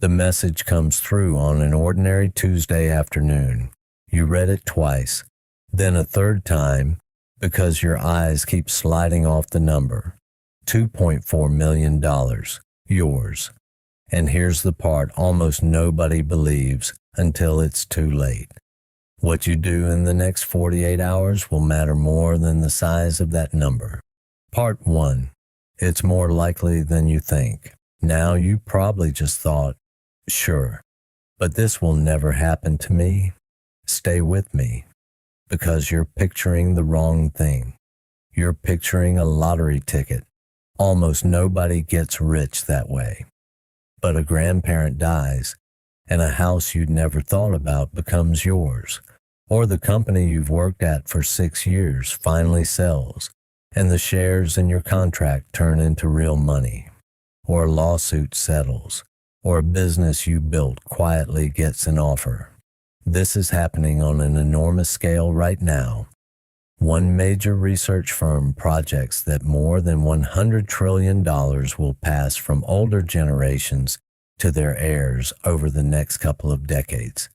The message comes through on an ordinary Tuesday afternoon. You read it twice, then a third time, because your eyes keep sliding off the number. $2.4 million, yours. And here's the part almost nobody believes until it's too late. What you do in the next 48 hours will matter more than the size of that number. Part 1. It's more likely than you think. Now you probably just thought, sure, but this will never happen to me. Stay with me, because you're picturing the wrong thing. You're picturing a lottery ticket. Almost nobody gets rich that way. But a grandparent dies, and a house you'd never thought about becomes yours. Or the company you've worked at for 6 years finally sells, and the shares in your contract turn into real money. Or a lawsuit settles, or a business you built quietly gets an offer. This is happening on an enormous scale right now. One major research firm projects that more than $100 trillion will pass from older generations to their heirs over the next couple of decades.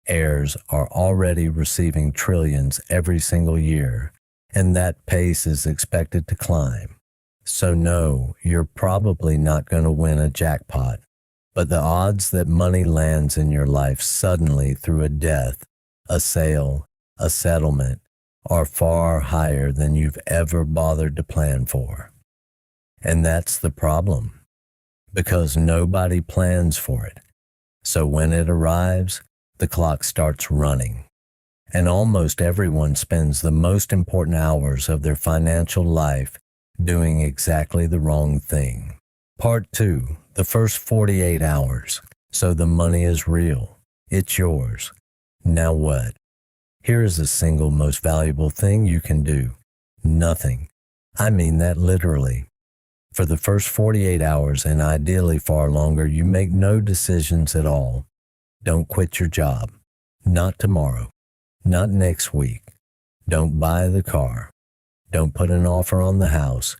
Heirs are already receiving trillions every single year, and that pace is expected to climb. So no, you're probably not going to win a jackpot, but the odds that money lands in your life suddenly through a death, a sale, a settlement, are far higher than you've ever bothered to plan for. And that's the problem, because nobody plans for it. So when it arrives, the clock starts running, and almost everyone spends the most important hours of their financial life doing exactly the wrong thing. Part 2, the first 48 hours. So the money is real. It's yours. Now what? Here is the single most valuable thing you can do. Nothing. I mean that literally. For the first 48 hours, and ideally far longer, you make no decisions at all. Don't quit your job. Not tomorrow. Not next week. Don't buy the car. Don't put an offer on the house.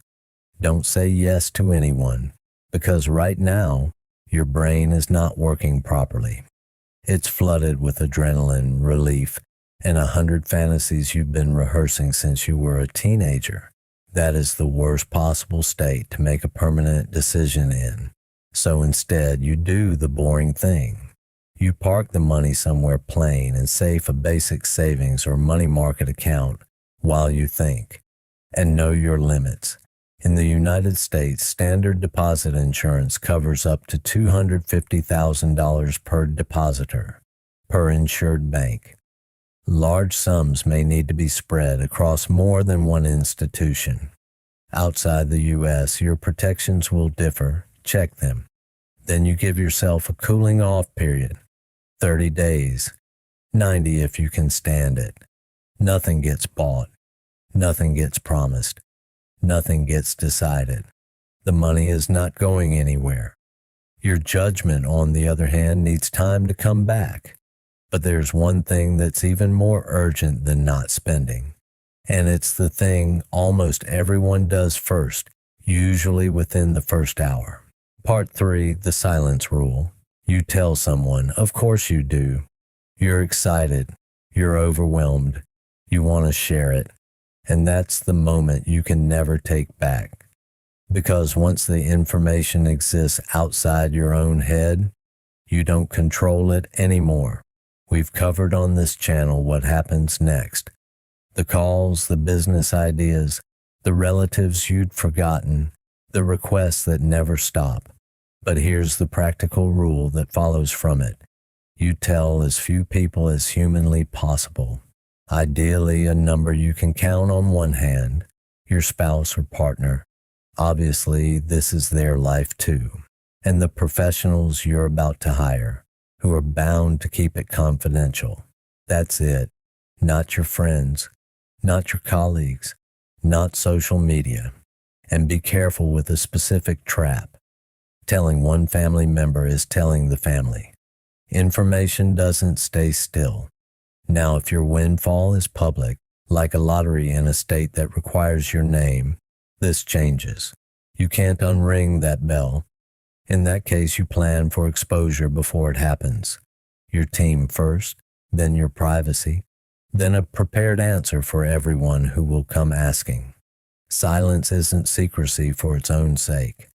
Don't say yes to anyone, because right now, your brain is not working properly. It's flooded with adrenaline, relief, and 100 fantasies you've been rehearsing since you were a teenager. That is the worst possible state to make a permanent decision in. So instead, you do the boring thing. You park the money somewhere plain and save a basic savings or money market account while you think. And know your limits. In the United States, standard deposit insurance covers up to $250,000 per depositor, per insured bank. Large sums may need to be spread across more than one institution. Outside the U.S., your protections will differ. Check them. Then you give yourself a cooling off period. 30 days. 90 if you can stand it. Nothing gets bought. Nothing gets promised. Nothing gets decided. The money is not going anywhere. Your judgment, on the other hand, needs time to come back. But there's one thing that's even more urgent than not spending. And it's the thing almost everyone does first, usually within the first hour. Part 3, the silence rule. You tell someone, of course you do. You're excited. You're overwhelmed. You want to share it. And that's the moment you can never take back. Because once the information exists outside your own head, you don't control it anymore. We've covered on this channel what happens next. The calls, the business ideas, the relatives you'd forgotten, the requests that never stop. But here's the practical rule that follows from it. You tell as few people as humanly possible. Ideally, a number you can count on one hand, your spouse or partner. Obviously, this is their life too. And the professionals you're about to hire, who are bound to keep it confidential. That's it. Not your friends, not your colleagues, not social media. And be careful with a specific trap. Telling one family member is telling the family. Information doesn't stay still. Now, if your windfall is public, like a lottery in a state that requires your name, this changes. You can't unring that bell. In that case, you plan for exposure before it happens. Your team first, then your privacy, then a prepared answer for everyone who will come asking. Silence isn't secrecy for its own sake.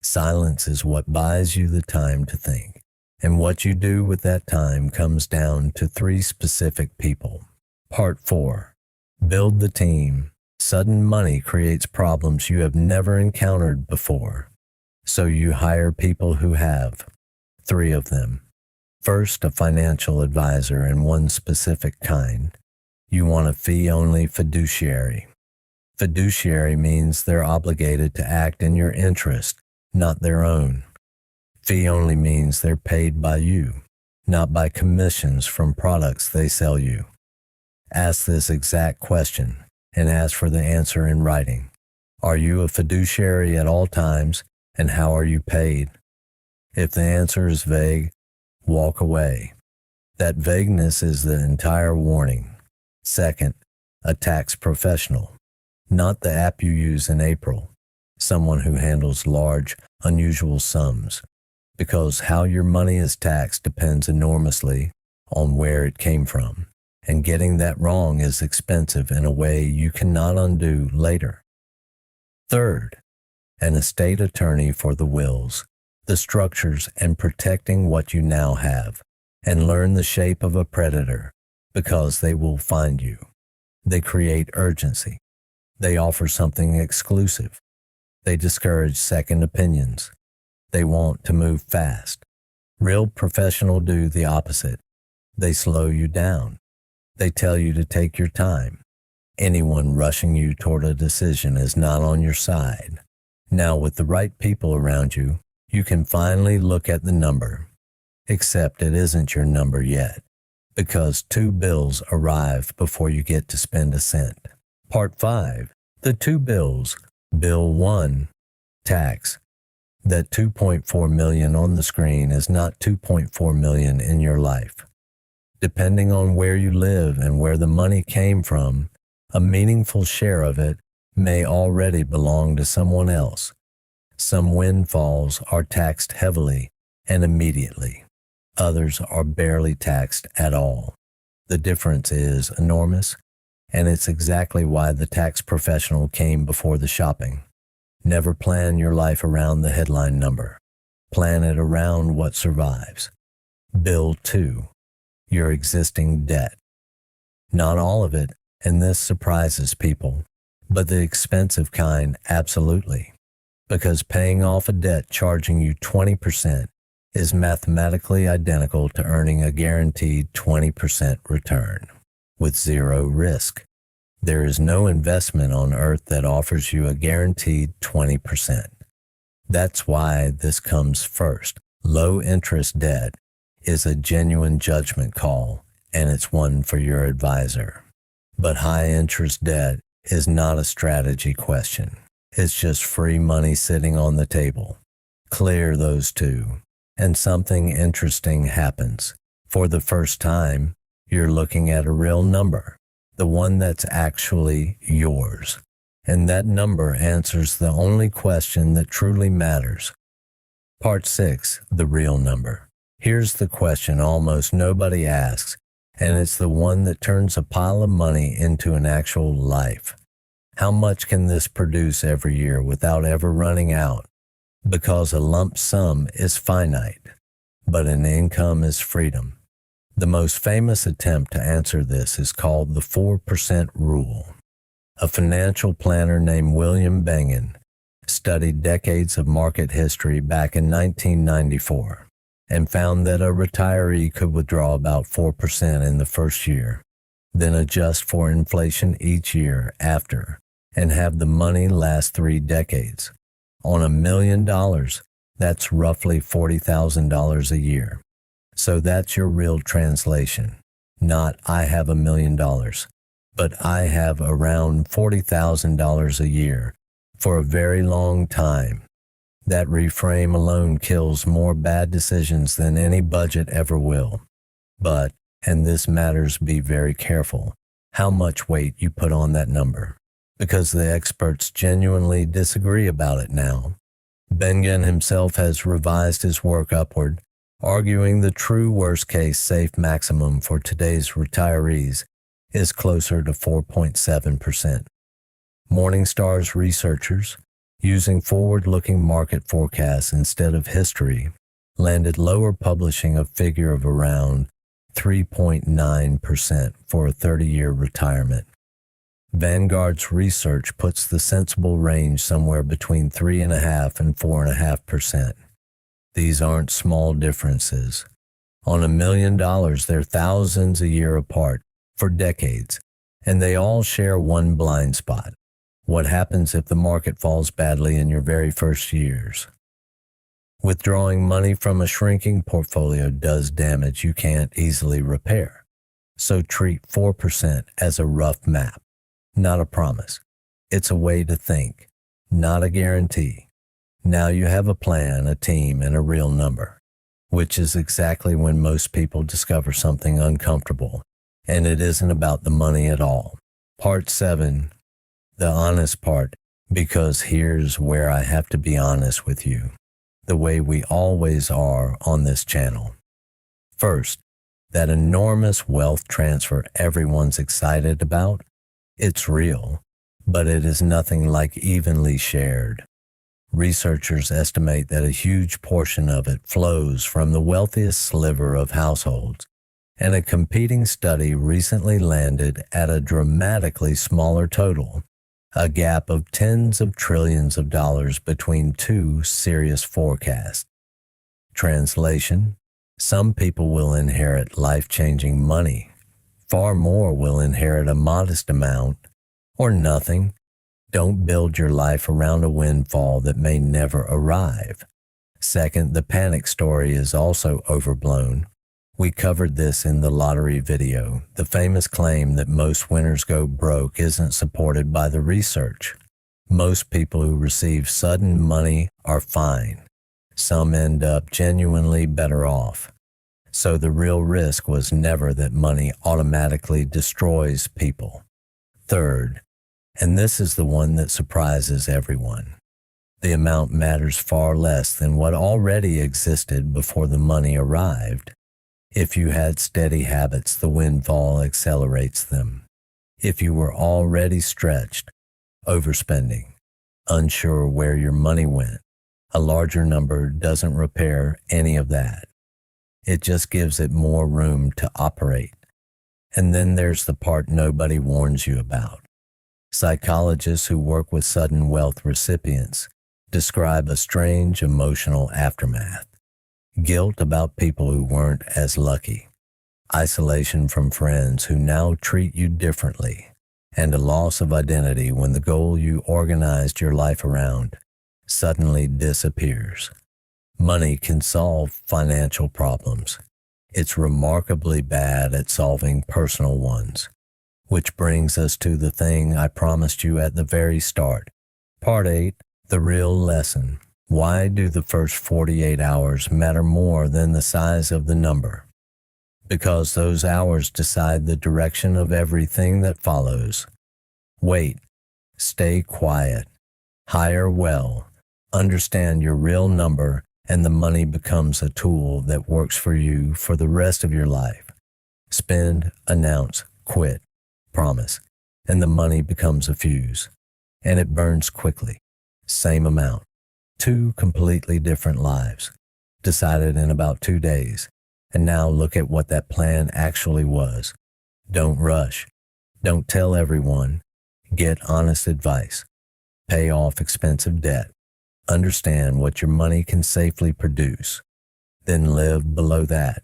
Silence is what buys you the time to think. And what you do with that time comes down to 3 specific people. Part 4. Build the team. Sudden money creates problems you have never encountered before. So you hire people who have. 3 of them. First, a financial advisor and one specific kind. You want a fee-only fiduciary. Fiduciary means they're obligated to act in your interest, not their own. Fee only means they're paid by you, not by commissions from products they sell you. Ask this exact question and ask for the answer in writing. Are you a fiduciary at all times, and how are you paid? If the answer is vague, walk away. That vagueness is the entire warning. Second, a tax professional, not the app you use in April, someone who handles large, unusual sums, because how your money is taxed depends enormously on where it came from, and getting that wrong is expensive in a way you cannot undo later. Third, an estate attorney for the wills, the structures, and protecting what you now have, and learn the shape of a predator, because they will find you. They create urgency. They offer something exclusive. They discourage second opinions. They want to move fast. Real professionals do the opposite. They slow you down. They tell you to take your time. Anyone rushing you toward a decision is not on your side. Now, with the right people around you, you can finally look at the number. Except it isn't your number yet, because 2 bills arrive before you get to spend a cent. Part 5. The 2 bills. Bill 1. Tax. That $2.4 million on the screen is not $2.4 million in your life. Depending on where you live and where the money came from, a meaningful share of it may already belong to someone else. Some windfalls are taxed heavily and immediately. Others are barely taxed at all. The difference is enormous, and it's exactly why the tax professional came before the shopping. Never plan your life around the headline number. Plan it around what survives. Bill 2. Your existing debt. Not all of it, and this surprises people, but the expensive kind absolutely. Because paying off a debt charging you 20% is mathematically identical to earning a guaranteed 20% return, with 0 risk. There is no investment on earth that offers you a guaranteed 20%. That's why this comes first. Low interest debt is a genuine judgment call, and it's one for your advisor. But high interest debt is not a strategy question. It's just free money sitting on the table. Clear those 2, and something interesting happens. For the first time, you're looking at a real number, the one that's actually yours. And that number answers the only question that truly matters. Part 6, the real number. Here's the question almost nobody asks, and it's the one that turns a pile of money into an actual life. How much can this produce every year without ever running out? Because a lump sum is finite, but an income is freedom. The most famous attempt to answer this is called the 4% rule. A financial planner named William Bengen studied decades of market history back in 1994 and found that a retiree could withdraw about 4% in the first year, then adjust for inflation each year after, and have the money last 3 decades. On $1 million, that's roughly $40,000 a year. So that's your real translation. Not I have $1 million, but I have around $40,000 a year for a very long time. That reframe alone kills more bad decisions than any budget ever will. But, and this matters, be very careful how much weight you put on that number, because the experts genuinely disagree about it now. Bengen himself has revised his work upward, arguing the true worst-case safe maximum for today's retirees is closer to 4.7%. Morningstar's researchers, using forward-looking market forecasts instead of history, landed lower, publishing a figure of around 3.9% for a 30-year retirement. Vanguard's research puts the sensible range somewhere between 3.5% and 4.5%. These aren't small differences. On $1 million, they're thousands a year apart for decades, and they all share one blind spot. What happens if the market falls badly in your very first years? Withdrawing money from a shrinking portfolio does damage you can't easily repair. So treat 4% as a rough map, not a promise. It's a way to think, not a guarantee. Now you have a plan, a team, and a real number, which is exactly when most people discover something uncomfortable, and it isn't about the money at all. Part 7, the honest part, because here's where I have to be honest with you, the way we always are on this channel. First, that enormous wealth transfer everyone's excited about, it's real, but it is nothing like evenly shared. Researchers estimate that a huge portion of it flows from the wealthiest sliver of households, and a competing study recently landed at a dramatically smaller total, a gap of tens of trillions of dollars between two serious forecasts. Translation: some people will inherit life-changing money. Far more will inherit a modest amount, or nothing. Don't build your life around a windfall that may never arrive. Second, the panic story is also overblown. We covered this in the lottery video. The famous claim that most winners go broke isn't supported by the research. Most people who receive sudden money are fine. Some end up genuinely better off. So the real risk was never that money automatically destroys people. Third, and this is the one that surprises everyone, the amount matters far less than what already existed before the money arrived. If you had steady habits, the windfall accelerates them. If you were already stretched, overspending, unsure where your money went, a larger number doesn't repair any of that. It just gives it more room to operate. And then there's the part nobody warns you about. Psychologists who work with sudden wealth recipients describe a strange emotional aftermath. Guilt about people who weren't as lucky, isolation from friends who now treat you differently, and a loss of identity when the goal you organized your life around suddenly disappears. Money can solve financial problems. It's remarkably bad at solving personal ones. Which brings us to the thing I promised you at the very start. Part 8, the real lesson. Why do the first 48 hours matter more than the size of the number? Because those hours decide the direction of everything that follows. Wait, stay quiet, hire well, understand your real number, and the money becomes a tool that works for you for the rest of your life. Spend, announce, quit, promise, and the money becomes a fuse, and it burns quickly. Same amount. 2 completely different lives, decided in about 2 days. And now look at what that plan actually was. Don't rush. Don't tell everyone. Get honest advice. Pay off expensive debt. Understand what your money can safely produce. Then live below that.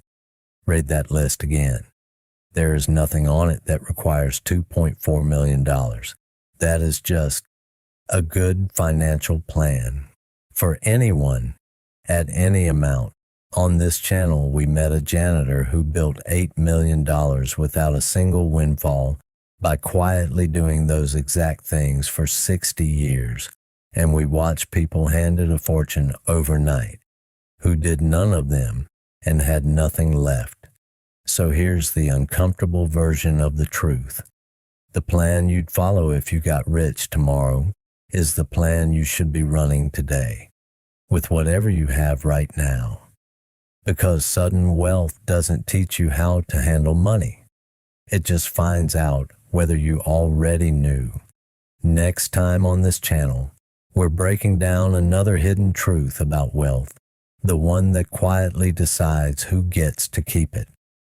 Read that list again. There is nothing on it that requires $2.4 million. That is just a good financial plan. For anyone, at any amount. On this channel, we met a janitor who built $8 million without a single windfall by quietly doing those exact things for 60 years. And we watched people handed a fortune overnight who did none of them and had nothing left. So here's the uncomfortable version of the truth. The plan you'd follow if you got rich tomorrow is the plan you should be running today. with whatever you have right now. Because sudden wealth doesn't teach you how to handle money. It just finds out whether you already knew. Next time on this channel, we're breaking down another hidden truth about wealth, the one that quietly decides who gets to keep it.